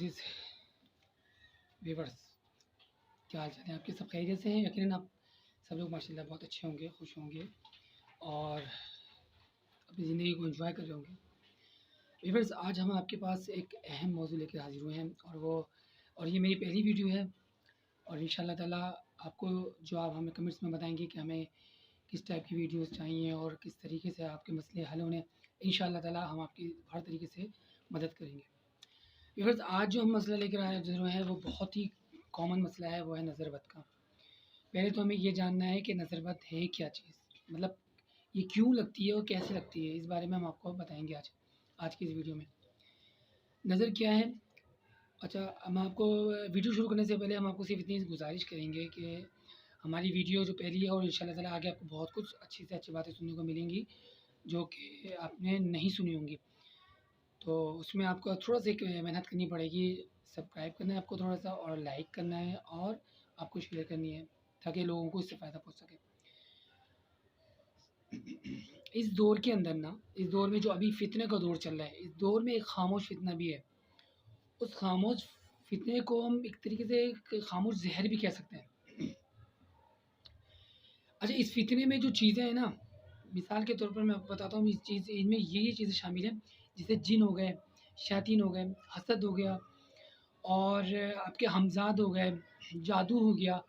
अजीज़ viewers, क्या हाल चाल है आपके? सब खैरियत से हैं? यकीनन आप सब लोग माशाल्लाह बहुत अच्छे होंगे, खुश होंगे और अपनी ज़िंदगी को एंजॉय कर रहे होंगे। व्यूवर्स, आज हम आपके पास एक अहम मौजू लेकर हाज़िर हुए हैं और ये मेरी पहली वीडियो है और इंशाअल्लाह ताला आपको जो आप हमें कमेंट्स में बताएँगे कि हमें किस टाइप की वीडियोज़ चाहिए और किस तरीके से आपके मसले हल होने, इंशाअल्लाह ताला हम आपकी हर तरीके से मदद करेंगे। व्यूअर्स, आज जो हम मसला लेकर आए जो है वो बहुत ही कॉमन मसला है, वो है नज़र बद का। पहले तो हमें ये जानना है कि नज़र बद है क्या चीज़, मतलब ये क्यों लगती है और कैसे लगती है, इस बारे में हम आपको बताएंगे आज की इस वीडियो में। नज़र क्या है? अच्छा, हम आपको वीडियो शुरू करने से पहले हम आपको सिर्फ इतनी गुजारिश करेंगे कि हमारी वीडियो जो पहली है और इंशाल्लाह ताला आगे आपको बहुत कुछ अच्छी से अच्छी बातें सुनने को मिलेंगी जो कि आपने नहीं सुनी होंगी। तो उसमें आपको थोड़ा सा एक मेहनत करनी पड़ेगी, सब्सक्राइब करना है आपको थोड़ा सा और लाइक करना है और आपको शेयर करनी है ताकि लोगों को इससे फ़ायदा पहुंच सके। इस दौर के अंदर ना, इस दौर में जो अभी फितने का दौर चल रहा है, इस दौर में एक खामोश फितना भी है। उस खामोश फितने को हम एक तरीके से एक खामोश जहर भी कह सकते हैं। अच्छा, इस फितने में जो चीज़ें हैं ना, मिसाल के तौर पर मैं आपको बताता हूँ, इनमें ये चीज़ें शामिल हैं, जैसे जिन हो गए, शैतान हो गए, हसद हो गया और आपके हमज़ाद हो गए, जादू हो गया।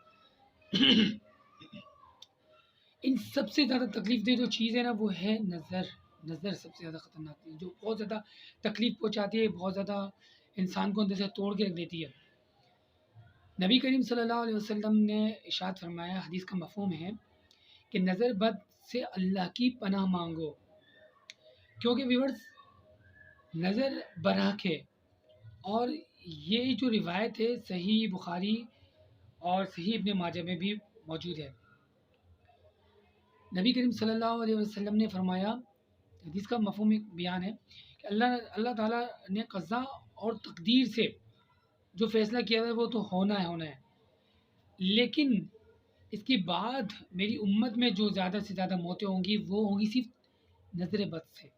इन सबसे ज़्यादा तकलीफ़ दे जो चीज़ है ना, वो है नज़र। नज़र सबसे ज़्यादा ख़तरनाक चीज़ जो बहुत ज़्यादा तकलीफ़ पहुँचाती है, बहुत ज़्यादा इंसान को अंदर से तोड़ के रख देती है। नबी करीम सल्लल्लाहु अलैहि वसल्लम ने इरशाद फरमाया, हदीस का मफ़हूम है कि नज़र बद से अल्लाह की पनाह मांगो, क्योंकि व्यूअर्स नज़र बरहक है। और ये जो रिवायत है सही बुखारी और सही इब्न माजा में भी मौजूद है। नबी करीम सल्लल्लाहु अलैहि वसल्लम ने फरमाया, हदीस का मफ़हूम एक बयान है कि अल्लाह ताला ने क़ज़ा और तकदीर से जो फ़ैसला किया है वो तो होना है, लेकिन इसके बाद मेरी उम्मत में जो ज़्यादा से ज़्यादा मौतें होंगी वो होंगी सिर्फ नज़र बद से।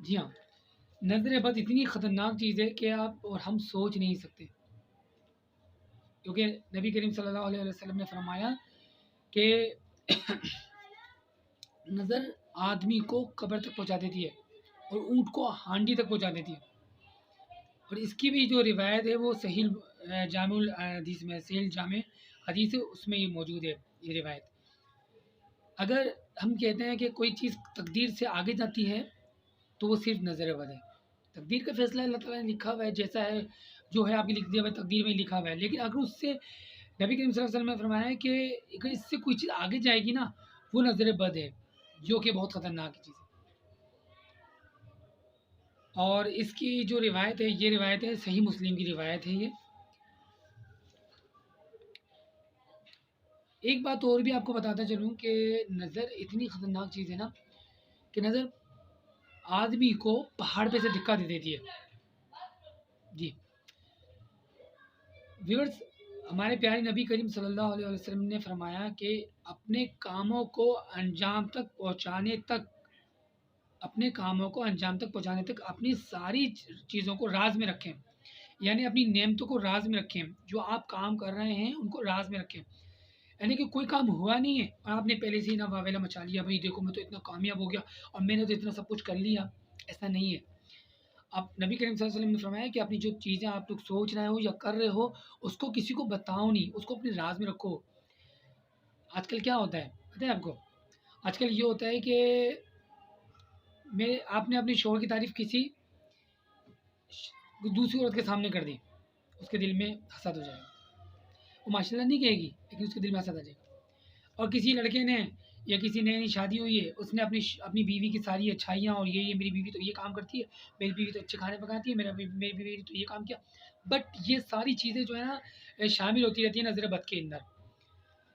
जी हाँ, नज़र बद इतनी ख़तरनाक चीज़ है कि आप और हम सोच नहीं सकते, क्योंकि नबी करीम सल्लल्लाहु अलैहि वसल्लम ने फरमाया कि नज़र आदमी को कब्र तक पहुंचा देती है और ऊँट को हांडी तक पहुंचा देती है। और इसकी भी जो रिवायत है वो सही जामुल हदीस में, सही जामे हदीस है, उसमें ये मौजूद है ये रिवायत। अगर हम कहते हैं कि कोई चीज़ तकदीर से आगे जाती है तो वो सिर्फ नज़र बद है। तकदीर का फ़ैसला अल्लाह ताला ने लिखा हुआ है, जैसा है जो है आपकी लिख दिया हुआ है, तकदीर में लिखा हुआ है। लेकिन अगर उससे नबी करीम सल्लल्लाहु अलैहि वसल्लम ने फरमाया है कि अगर इससे कोई चीज़ आगे जाएगी ना, वो नज़र बद है, जो कि बहुत ख़तरनाक चीज़ है। और इसकी जो रिवायत है, ये रिवायत है सही मुस्लिम की रिवायत है ये। एक बात और भी आपको बताता चलूँ कि नज़र इतनी ख़तरनाक चीज़ है ना कि नज़र आदमी को पहाड़ पे से धक्का दे देती है। जी व्यूअर्स, हमारे प्यारे नबी करीम सल्लल्लाहु अलैहि वसल्लम ने फरमाया कि अपने कामों को अंजाम तक पहुँचाने तक, अपने कामों को अंजाम तक पहुँचाने तक अपनी सारी चीज़ों को राज में रखें, यानी अपनी नेमतों को राज में रखें। जो आप काम कर रहे हैं उनको राज में रखें, यानी कि कोई काम हुआ नहीं है और आपने पहले से ही ना वावेला मचा लिया, भाई देखो मैं तो इतना कामयाब हो गया और मैंने तो इतना सब कुछ कर लिया। ऐसा नहीं है। आप नबी करीम सल्लल्लाहु अलैहि वसल्लम ने फरमाया कि अपनी जो चीज़ें आप लोग सोच रहे हो या कर रहे हो उसको किसी को बताओ नहीं, उसको अपने राज में रखो। आजकल क्या होता है पता है आपको? आजकल ये होता है कि आपने अपने शौहर की तारीफ़ किसी दूसरी औरत के सामने कर दी, उसके दिल में हसद हो जाएगा। वो माशाल्लाह नहीं कहेगी, लेकिन उसके दिल में हसद आ जाएगा। और किसी लड़के ने या किसी नई शादी हुई है, उसने अपनी बीवी की सारी अच्छाइयाँ और ये मेरी बीवी तो ये काम करती है, मेरी बीवी तो अच्छे खाने पकाती है, मेरी बीवी तो ये काम किया। बट ये सारी चीज़ें जो है ना शामिल होती रहती है नज़र बद के अंदर,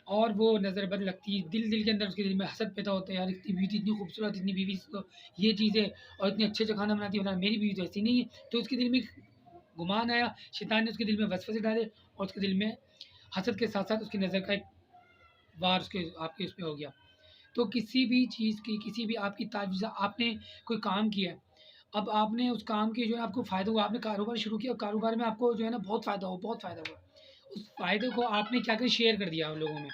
और वो नज़र बद लगती है, दिल के अंदर उसके दिल में हसद पैदा होता है, यार इतनी बीवी इतनी खूबसूरत, इतनी बीवी तो ये चीज़ है और इतने अच्छे खाना बनाती है, मेरी बीवी तो ऐसी नहीं है। तो उसके दिल में गुमान आया, शैतान ने उसके दिल में वसवसे डाले और उसके दिल में हसद के साथ साथ उसकी नज़र का एक वार उसके आपके उस पे हो गया। तो किसी भी चीज़ की, किसी भी आपकी तारीफ़, आपने कोई काम किया है, अब आपने उस काम की जो है आपको फ़ायदा हुआ, आपने कारोबार शुरू किया और कारोबार में आपको जो है ना बहुत फ़ायदा हुआ, बहुत फ़ायदा हुआ। उस फ़ायदे को आपने क्या किया, शेयर कर दिया उन लोगों में,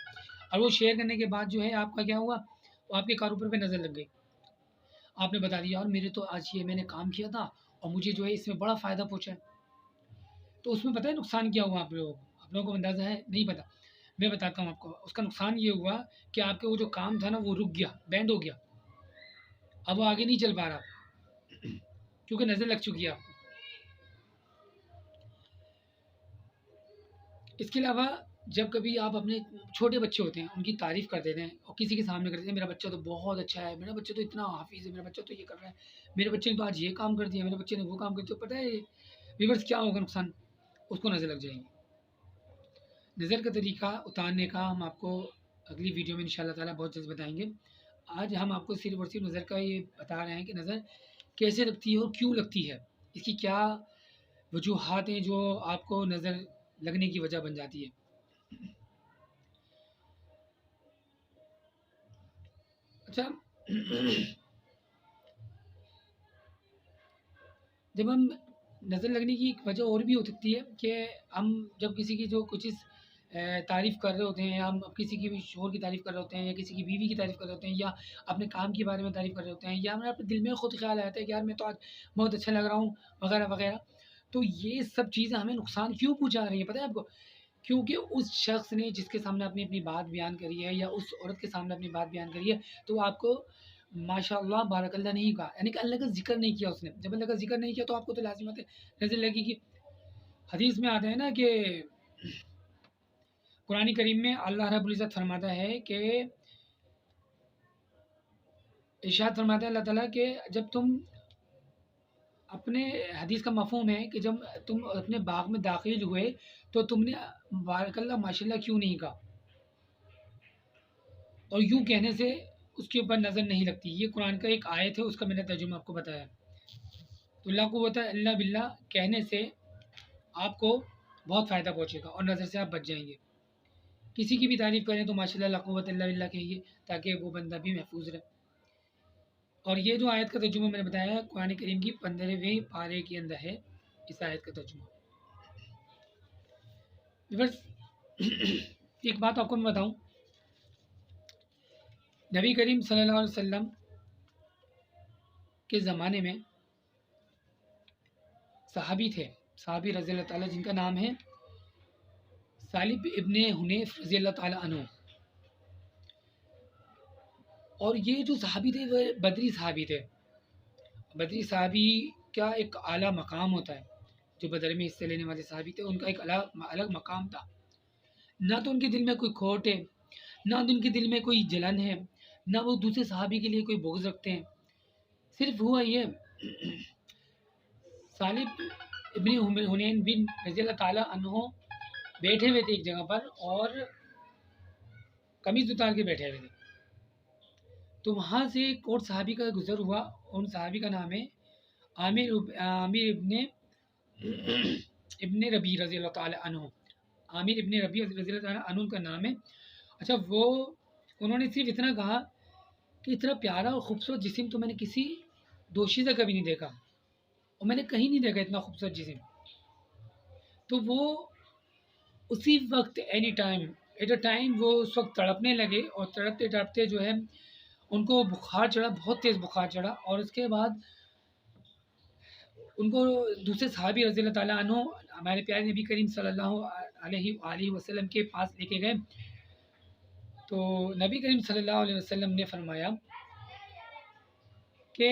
और वो शेयर करने के बाद जो है आपका क्या हुआ, वो आपके कारोबार पे नज़र लग गई। आपने बता दिया, यार मेरे तो आज ये मैंने काम किया था और मुझे जो है इसमें बड़ा फ़ायदा पहुँचा है। तो उसमें पता है नुकसान क्या हुआ आप लोगों को अंदाज़ा है? नहीं पता। मैं बताता हूँ आपको। उसका नुकसान ये हुआ कि आपके वो जो काम था ना वो रुक गया, बैंड हो गया। अब वो आगे नहीं चल पा रहा क्योंकि नज़र लग चुकी है आपको। इसके अलावा जब कभी आप अपने छोटे बच्चे होते हैं, उनकी तारीफ़ कर देते हैं और किसी के सामने कर देते हैं, मेरा बच्चा तो बहुत अच्छा है, मेरा बच्चा तो इतना हाफ़िज़ है, मेरा बच्चा तो ये कर रहा है, मेरे बच्चे ने तो आज ये काम कर दिया, मेरे बच्चे ने वो काम कर दिया। तो पता है व्यूअर्स क्या होगा नुकसान? उसको नज़र लग जाएगी। नज़र का तरीक़ा उतारने का हम आपको अगली वीडियो में इंशाअल्लाह ताला बहुत जल्द बताएँगे। आज हम आपको सिर्फ़ और सिर्फ़ नज़र का ये बता रहे हैं कि नज़र कैसे लगती है और क्यों लगती है? इसकी क्या वजूहात हैं जो आपको नज़र लगने की वजह बन जाती है? अच्छा जब हम नज़र लगने की एक वजह और भी हो सकती है कि हम जब किसी की जो कुछ चीज़ तारीफ़ कर रहे होते हैं, या हम किसी की भी शोहर की तारीफ़ कर रहे होते हैं, या किसी की बीवी की तारीफ़ कर रहे होते हैं, या अपने काम के बारे में तारीफ़ कर रहे होते हैं, या हमें अपने दिल में खुद ख़्याल आता है कि यार मैं तो आज बहुत अच्छा लग रहा हूँ, वगैरह वगैरह। तो ये सब चीज़ें हमें नुकसान क्यों पहुँचा रही हैं, पता है आपको? क्योंकि उस शख्स ने जिसके सामने आपने अपनी बात बयान करी है, या उस औरत के सामने अपनी बात बयान करी है, तो आपको माशाअल्लाह बारकल्ला नहीं कहा, यानी कि अल्लाह का ज़िक्र नहीं किया उसने। जब अल्लाह का ज़िक्र नहीं किया तो आपको तो लाज़िमत है नज़र लगेगी। हदीस में आता है ना कि कुरान करीम में अल्लाह रब्बुल इज़्ज़त फरमाता है कि इरशाद फरमाता है अल्लाह ताला कि जब तुम अपने हदीस का मफ़हूम है कि जब तुम अपने बाग में दाखिल हुए तो तुमने बारकल्ला माशाअल्लाह क्यों नहीं कहा, और यूँ कहने से उसके ऊपर नज़र नहीं लगती। ये कुरान का एक आयत है, उसका मैंने तर्जुमा आपको बताया। तो ला कुव्वता इल्ला बिल्लाह कहने से आपको बहुत फ़ायदा पहुँचेगा और नज़र से आप बच जाएँगे। किसी की भी तारीफ़ करें तो माशाअल्लाह ला कुव्वता इल्ला बिल्लाह कहिए, ताकि वो बंदा भी महफूज़ रहे। और ये जो आयत का तर्जुमा मैंने बताया कुरान करीम की 15वें पारे के अंदर है, इस आयत का तर्जुमा। व्यूअर्स एक बात आपको मैं बताऊँ, नबी करीम सल्लल्लाहु अलैहि वसल्लम के ज़माने में सहाबी थे, सहाबी रज़ी अल्लाह ताला जिनका नाम है सालिब इब्ने हुनैफ रज़ी अल्लाह ताला अन्हु। और ये जो सहाबी थे वह बदरी सहाबी थे। बदरी सहाबी का एक आला मकाम होता है, जो बदर में हिस्से लेने वाले सहाबी थे उनका एक अलग मकाम था। ना तो उनके दिल में कोई खोट है, ना तो उनके दिल में कोई जलन है, ना वो दूसरे सहाबी के लिए कोई बुग़्ज़ रखते हैं। सिर्फ़ हुआ ये सालिब इब्ने हुनैन बिन रज़ी अल्लाह ताला अन्हु बैठे हुए थे एक जगह पर, और कमीज़ उतार के बैठे हुए थे। तो वहाँ से एक और सहाबी का गुज़र हुआ, उन सहाबी का नाम है आमिर इब्ने इब्ने रबी रज़ी अल्लाह ताला अन्हु। आमिर इब्ने रबी रज़ी अल्लाह ताला अन्हु उनका नाम है। अच्छा, वो उन्होंने सिर्फ़ इतना कहा कि इतना प्यारा और खूबसूरत जिस्म तो मैंने किसी दोषी से कभी नहीं देखा, और मैंने कहीं नहीं देखा इतना खूबसूरत जिस्म। तो वो उसी वक़्त any time at a time वो उस वक़्त तड़पने लगे, और तड़पते-तड़पते जो है उनको बुखार चढ़ा, बहुत तेज़ बुखार चढ़ा, और उसके बाद उनको दूसरे सहाबी रज़ी अल्लाह ताला अन्हु हमारे प्यारे नबी करीम सल्लल्लाहु अलैहि वसल्लम के पास लेके गए। तो नबी करीम सल्लल्लाहु अलैहि वसल्लम ने फरमाया कि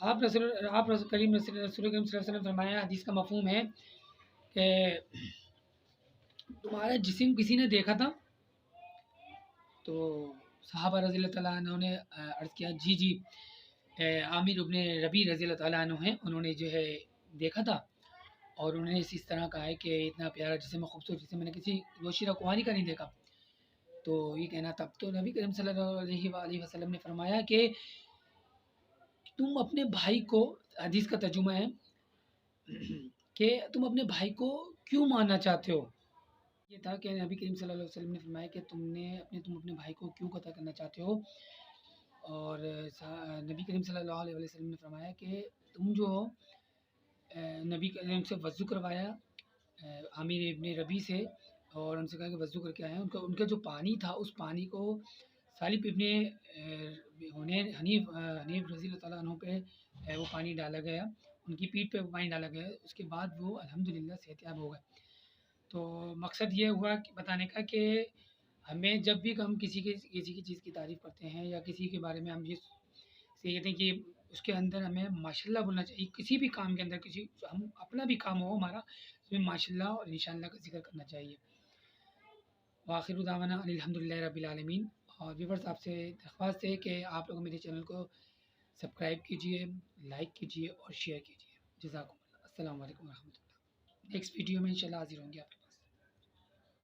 आप रसूल करीम रसूल करीम सल्लल्लाहु अलैहि वसल्लम फरमाया, हदीस का मफ़हूम है कि तुम्हारा जिस्म किसी ने देखा था? तो सहाबा रज़ी अल्लाह ताला अन्हु ने अर्ज़ किया, जी, जी, आमिर इब्ने रबी रज़ी अल्लाह ताला अन्हु हैं, उन्होंने जो है देखा था, और उन्होंने इस तरह कहा है कि इतना प्यारा जिस्म, खूबसूरत जिस्म मैंने किसी रोशी रकवानी का नहीं देखा। तो ये कहना, तब तो नबी करीम सल्लल्लाहु अलैहि वसल्लम ने फरमाया कि तुम अपने भाई को, हदीस का तर्जुमा है कि तुम अपने भाई को क्यों मारना चाहते हो? ये था कि नबी करीम सल्लल्लाहु अलैहि वसल्लम ने फरमाया कि तुम अपने भाई को क्यों कत्ल करना चाहते हो? और नबी करीम सल्लल्लाहु अलैहि वसल्लम ने फरमाया कि तुम जो हो, नबी करीम से वज़ू करवाया आमिर इब्न रबी से, और उनसे कहा कि वज़ू करके आए हैं। उनका उनका जो पानी था उस पानी को सालिब इब्न हनीफ रज़ी अल्लाह ताला अन्हु पे वो पानी डाला गया, उनकी पीठ पे वो पानी डाला गया। उसके बाद वो अल्हम्दुलिल्लाह सेहतयाब हो गए। तो मकसद ये हुआ कि बताने का कि हमें जब भी हम किसी की चीज़ की तारीफ़ करते हैं या किसी के बारे में हम ये से कहते हैं कि उसके अंदर हमें माशाल्लाह बोलना चाहिए। किसी भी काम के अंदर किसी हम अपना भी काम हो हमारा, उसमें माशाल्लाह और इंशाअल्लाह का ज़िक्र करना चाहिए। व आखिरु दावाना अनिल हम्दुलिल्लाहि रब्बिल आलमीन। और व्यूअर्स, आपसे दरख्वास्त है कि आप लोग मेरे चैनल को सब्सक्राइब कीजिए, लाइक कीजिए और शेयर कीजिए। जज़ाकुमुल्लाह। अस्सलामु अलैकुम व रहमतुल्लाह। नेक्स्ट वीडियो में इंशाल्लाह हाज़िर होंगे आप।